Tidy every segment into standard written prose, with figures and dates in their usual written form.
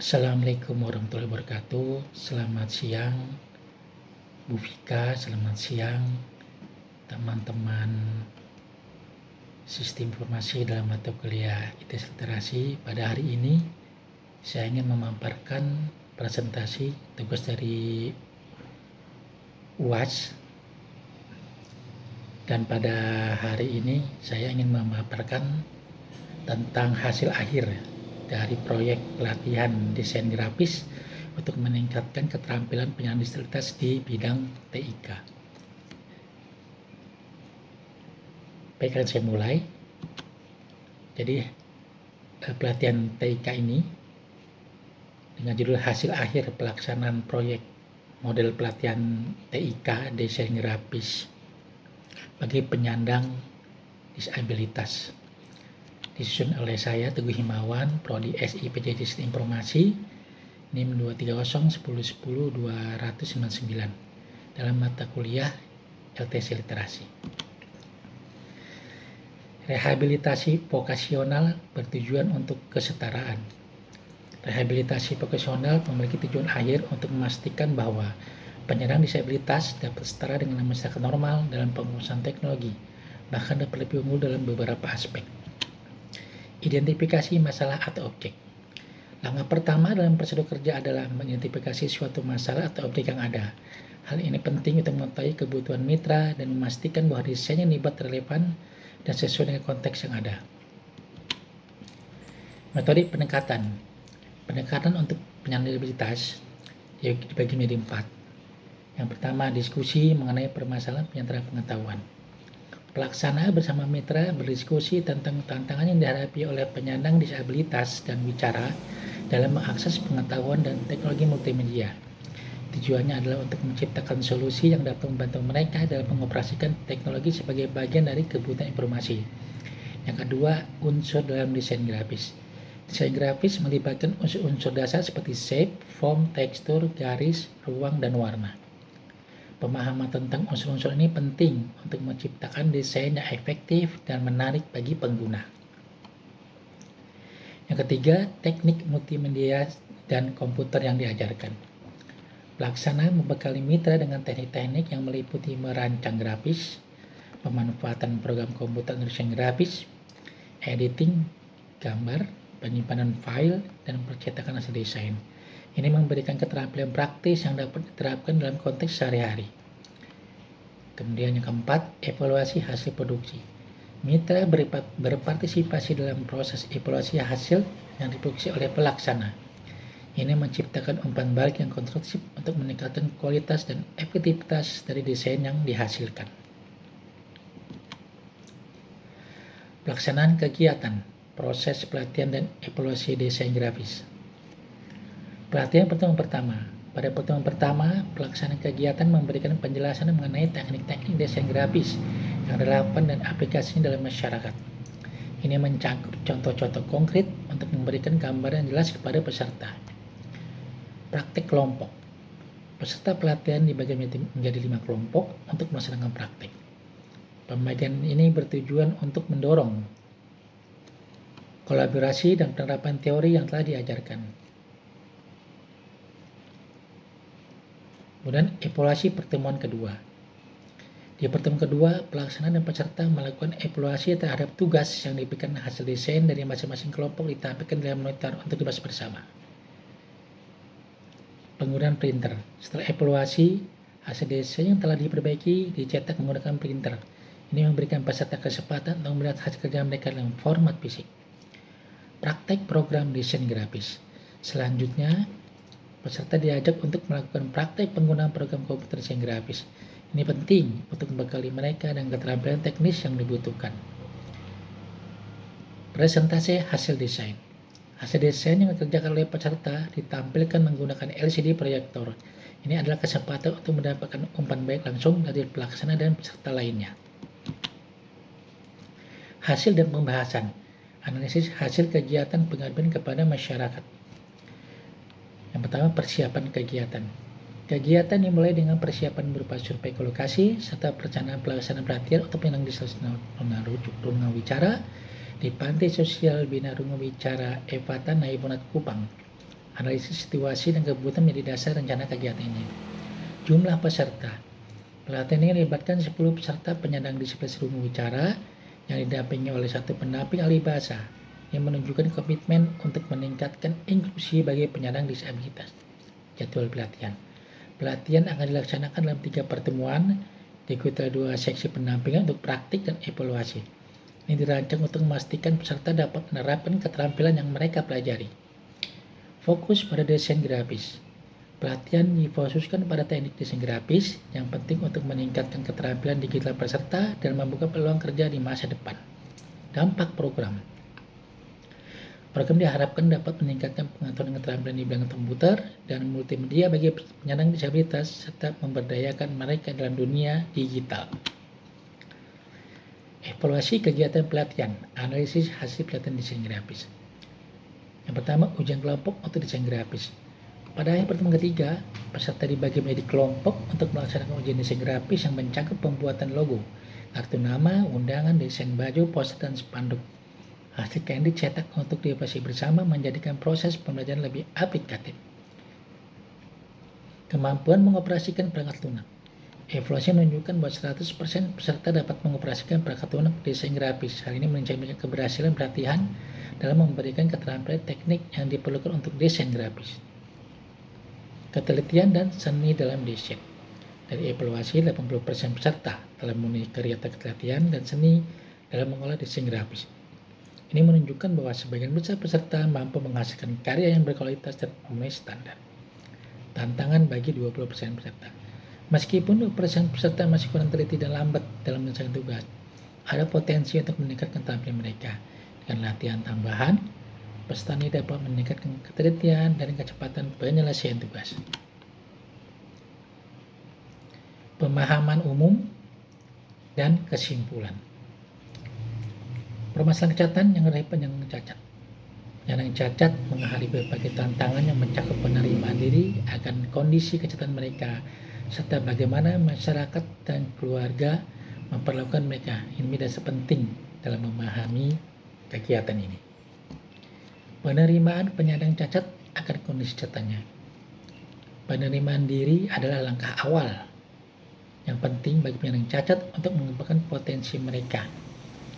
Assalamualaikum warahmatullahi wabarakatuh. Selamat siang Bu Vika, selamat siang teman-teman Sistem Informasi dalam mata kuliah ITS Literasi. Pada hari ini saya ingin memaparkan presentasi tugas dari UAS, dan pada hari ini saya ingin memaparkan tentang hasil akhir dari proyek pelatihan desain grafis untuk meningkatkan keterampilan penyandang disabilitas di bidang TIK. Baik, akan saya mulai. Jadi pelatihan TIK ini dengan judul hasil akhir pelaksanaan proyek model pelatihan TIK desain grafis bagi penyandang disabilitas, disusun oleh saya Teguh Himawan, Prodi SI PJJ Sistem Informasi, NIM 23010100299 dalam mata kuliah LTC Literasi. Rehabilitasi vokasional bertujuan untuk kesetaraan. Rehabilitasi vokasional memiliki tujuan akhir untuk memastikan bahwa penyandang disabilitas dapat setara dengan masyarakat normal dalam pengurusan teknologi, bahkan dapat lebih unggul dalam beberapa aspek. Identifikasi masalah atau objek. Langkah pertama dalam prosedur kerja adalah mengidentifikasi suatu masalah atau objek yang ada. Hal ini penting untuk mengetahui kebutuhan mitra dan memastikan bahwa desain yang dibuat relevan dan sesuai dengan konteks yang ada. Metode pendekatan. Pendekatan untuk penyandang disabilitas dibagi menjadi 4. Yang pertama, diskusi mengenai permasalahan penyanderaan pengetahuan. Pelaksana bersama mitra berdiskusi tentang tantangan yang dihadapi oleh penyandang disabilitas dan bicara dalam mengakses pengetahuan dan teknologi multimedia. Tujuannya adalah untuk menciptakan solusi yang dapat membantu mereka dalam mengoperasikan teknologi sebagai bagian dari kebutuhan informasi. Yang kedua, unsur dalam desain grafis. Desain grafis melibatkan unsur-unsur dasar seperti shape, form, tekstur, garis, ruang, dan warna. Pemahaman tentang unsur-unsur ini penting untuk menciptakan desain yang efektif dan menarik bagi pengguna. Yang ketiga, teknik multimedia dan komputer yang diajarkan. Pelaksana membekali mitra dengan teknik-teknik yang meliputi merancang grafis, pemanfaatan program komputer desain grafis, editing gambar, penyimpanan file, dan percetakan hasil desain. Ini memberikan keterampilan praktis yang dapat diterapkan dalam konteks sehari-hari. Kemudian yang keempat, evaluasi hasil produksi. Mitra berpartisipasi dalam proses evaluasi hasil yang diproduksi oleh pelaksana. Ini menciptakan umpan balik yang konstruktif untuk meningkatkan kualitas dan efektivitas dari desain yang dihasilkan. Pelaksanaan kegiatan, proses pelatihan dan evaluasi desain grafis. Pelatihan pertemuan pertama. Pada pertemuan pertama, pelaksanaan kegiatan memberikan penjelasan mengenai teknik-teknik desain grafis yang relevan dan aplikasinya dalam masyarakat. Ini mencakup contoh-contoh konkret untuk memberikan gambaran yang jelas kepada peserta. Praktik kelompok. Peserta pelatihan dibagi menjadi 5 kelompok untuk melaksanakan praktik. Pembagian ini bertujuan untuk mendorong kolaborasi dan penerapan teori yang telah diajarkan. Kemudian evaluasi pertemuan kedua. Di pertemuan kedua, pelaksana dan peserta melakukan evaluasi terhadap tugas yang diberikan hasil desain dari masing-masing kelompok ditampilkan dalam monitor untuk dibahas bersama. Penggunaan printer. Setelah evaluasi, hasil desain yang telah diperbaiki dicetak menggunakan printer. Ini memberikan peserta kesempatan untuk melihat hasil kerja mereka dalam format fisik. Praktek program desain grafis. Selanjutnya, peserta diajak untuk melakukan praktek penggunaan program komputer desain grafis. Ini penting untuk membekali mereka dengan keterampilan teknis yang dibutuhkan. Presentasi hasil desain. Hasil desain yang dikerjakan oleh peserta ditampilkan menggunakan LCD proyektor. Ini adalah kesempatan untuk mendapatkan umpan balik langsung dari pelaksana dan peserta lainnya. Hasil dan pembahasan. Analisis hasil kegiatan pengaduan kepada masyarakat. Yang pertama, persiapan kegiatan. Kegiatan dimulai dengan persiapan berupa survei lokasi serta perencanaan pelaksanaan pelatihan untuk penyandang disabilitas tunawicara di Pantai Sosial Bina Rungu Wicara Evatan Naibunat Kupang. Analisis situasi dan kebutuhan menjadi dasar rencana kegiatan ini. Jumlah peserta. Pelatihan ini melibatkan 10 peserta penyandang disabilitas rumuh bicara yang didampingi oleh satu pendamping ahli bahasa yang menunjukkan komitmen untuk meningkatkan inklusi bagi penyandang disabilitas. Jadwal pelatihan. Pelatihan akan dilaksanakan dalam 3 pertemuan, diikuti 2 seksi pendampingan untuk praktik dan evaluasi. Ini dirancang untuk memastikan peserta dapat menerapkan keterampilan yang mereka pelajari. Fokus pada desain grafis. Pelatihan difokuskan pada teknik desain grafis yang penting untuk meningkatkan keterampilan digital peserta dan membuka peluang kerja di masa depan. Dampak program. Program diharapkan dapat meningkatkan pengetahuan keterampilan di bidang komputer dan multimedia bagi penyandang disabilitas serta memberdayakan mereka dalam dunia digital. Evaluasi kegiatan pelatihan, analisis hasil pelatihan desain grafis. Yang pertama, ujian kelompok untuk desain grafis. Pada hari pertemuan ketiga, peserta dibagi menjadi kelompok untuk melaksanakan ujian desain grafis yang mencakup pembuatan logo, kartu nama, undangan, desain baju, poster, dan spanduk. Hasil yang dicetak untuk dievaluasi bersama menjadikan proses pembelajaran lebih aplikatif. Kemampuan mengoperasikan perangkat lunak. Evaluasi menunjukkan bahwa 100% peserta dapat mengoperasikan perangkat lunak desain grafis. Hal ini mencerminkan keberhasilan pelatihan dalam memberikan keterampilan teknik yang diperlukan untuk desain grafis. Ketelitian dan seni dalam desain. Dari evaluasi, 80% peserta telah memenuhi kegiatan ketelitian dan seni dalam mengolah desain grafis. Ini menunjukkan bahwa sebagian besar peserta mampu menghasilkan karya yang berkualitas dan memenuhi standar. Tantangan bagi 20% peserta. Meskipun 20% peserta masih kurang teliti dan lambat dalam menyelesaikan tugas, ada potensi untuk meningkatkan keterampilan mereka. Dengan latihan tambahan, peserta ini dapat meningkatkan ketelitian dan kecepatan penyelesaian tugas. Pemahaman umum dan kesimpulan. Permasalahan kesehatan yang ada penyandang cacat. Penyandang cacat menghadapi berbagai tantangan yang mencakup penerimaan diri akan kondisi kesehatan mereka, serta bagaimana masyarakat dan keluarga memperlakukan mereka. Ini menjadi penting dalam memahami kegiatan ini. Penerimaan penyandang cacat akan kondisi catatannya. Penerimaan diri adalah langkah awal yang penting bagi penyandang cacat untuk mengembangkan potensi mereka.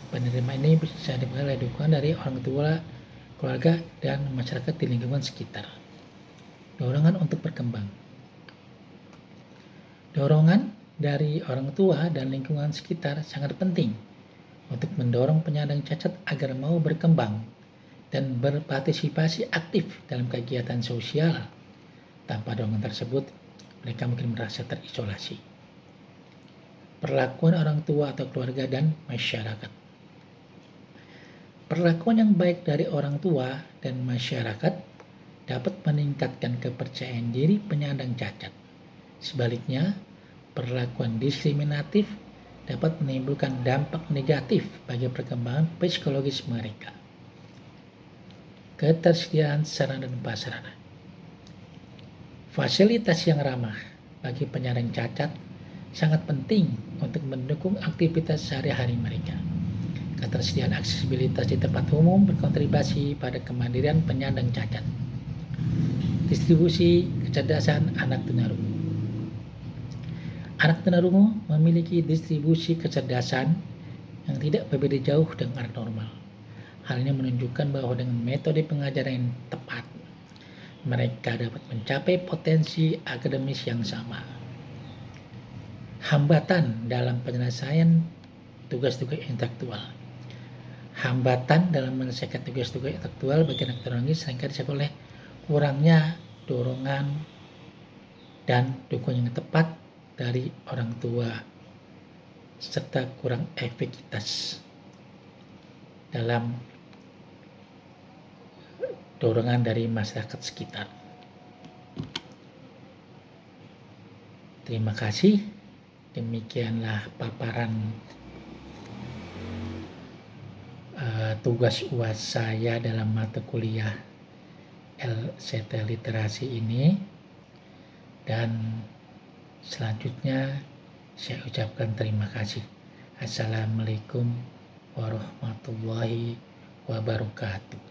Penerimaan ini bisa diperoleh dukungan dari orang tua, keluarga, dan masyarakat di lingkungan sekitar. Dorongan untuk berkembang. Dorongan dari orang tua dan lingkungan sekitar sangat penting untuk mendorong penyandang cacat agar mau berkembang dan berpartisipasi aktif dalam kegiatan sosial. Tanpa dorongan tersebut, mereka mungkin merasa terisolasi. Perlakuan orang tua atau keluarga dan masyarakat. Perlakuan yang baik dari orang tua dan masyarakat dapat meningkatkan kepercayaan diri penyandang cacat. Sebaliknya, perlakuan diskriminatif dapat menimbulkan dampak negatif bagi perkembangan psikologis mereka. Ketersediaan sarana dan prasarana. Fasilitas yang ramah bagi penyandang cacat sangat penting untuk mendukung aktivitas sehari-hari mereka. Ketersediaan aksesibilitas di tempat umum berkontribusi pada kemandirian penyandang cacat. Distribusi kecerdasan anak tunarungu. Anak tunarungu memiliki distribusi kecerdasan yang tidak berbeda jauh dengan anak normal. Hal ini menunjukkan bahwa dengan metode pengajaran yang tepat, mereka dapat mencapai potensi akademis yang sama. Hambatan dalam penyelesaian tugas-tugas intelektual. Hambatan dalam menyelesaikan tugas-tugas intelektual bagi anak tunarungu seringkali disebabkan oleh kurangnya dorongan dan dukungan yang tepat dari orang tua serta kurang efektivitas dalam dorongan dari masyarakat sekitar. Terima kasih. Demikianlah paparan tugas UAS saya dalam mata kuliah LCT Literasi ini, dan selanjutnya saya ucapkan terima kasih. Assalamualaikum warahmatullahi wabarakatuh.